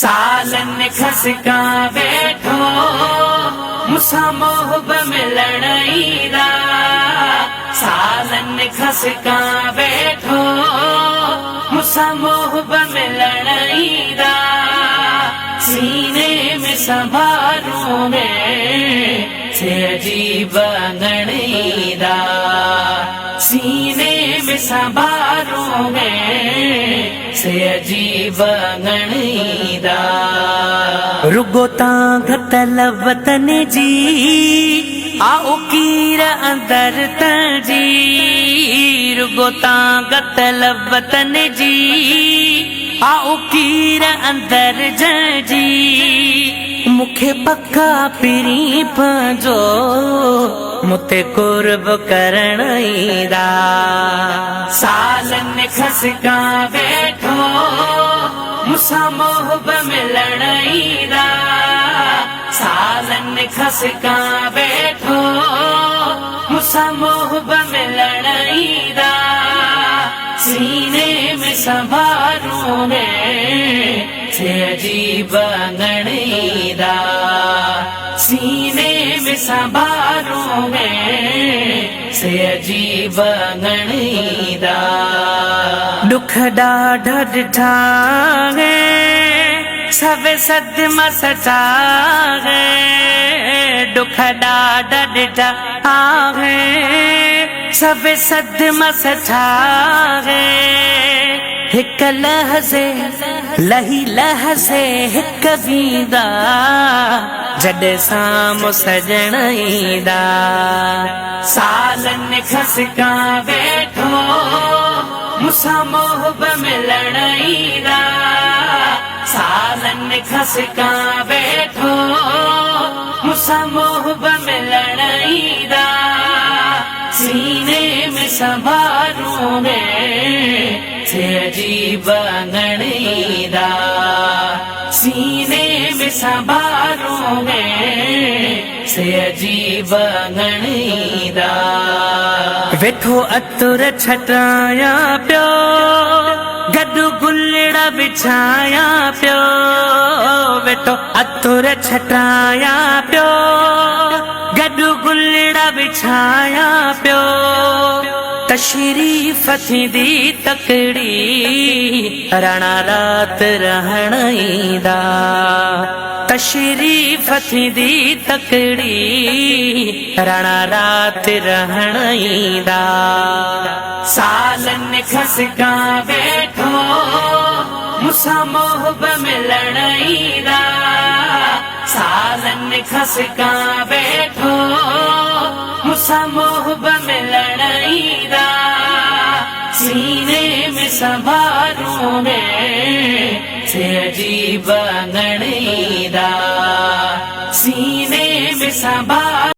सालन खसका बैठो मुसा मोहब मिलण ईंदा। सालन खसका बैठो मुसा मोहब मिलण ईंदा। सीने में संभारूंगे से अजीब गणीदा। सीने में संभारूंगे से अजीब गणीदा। रुगो तांगतल वतन जी आओ कीर अंदर तजी। रुगो तांगतल वतन जी आओ कीर अंदर जी। मुखे पक्का पिरी पंजो मुते कुर्ब करण ईंदा। सालन खसका बैठो मुसा मोहब मिलण ईंदा। सालन खसका बैठो मुसा मोहब मिलण ईंदा। सीने में संभारूंगे से अजीब गणीदा। सीने में संभारूंगे से अजीब गणीदा। दुख ॾाढा ॾिठा है सब सदमा सचा है। दुख ॾाढा ॾिठा है सब सदमा सचा है। हिक लहज़े लही लहज़े हिक वींदा जॾहिं साम्हूं सजण ईंदा। सालन खसका बैठो मुसा मोहब मिलण ईंदा। सालन खसका बैठो मुसा मोहब मिलण ईंदा। सीने में संभारूंगे से अजीब गणीदा। सीने में संभारूंगे से अजीब गणीदा। वेठो अतुर छटाया पियो गॾु गुलड़ा बिछाया पियो। वेठो अतुर छटाया पियो गॾु गुलड़ा बिछाया पियो। तशरीफ़ थींदी तकड़ी राणा रात रहण ईंदा। तशरीफ़ थींदी तकड़ी राणा रात रहण ईंदा। सालन खसका बैठो मुसा मोहब मिलण ईंदा। सालन खसका बैठो मुसा मोहब मिलण ईंदा। सीने में संभारूंगे से अजीब गणीदा। सीने में संभार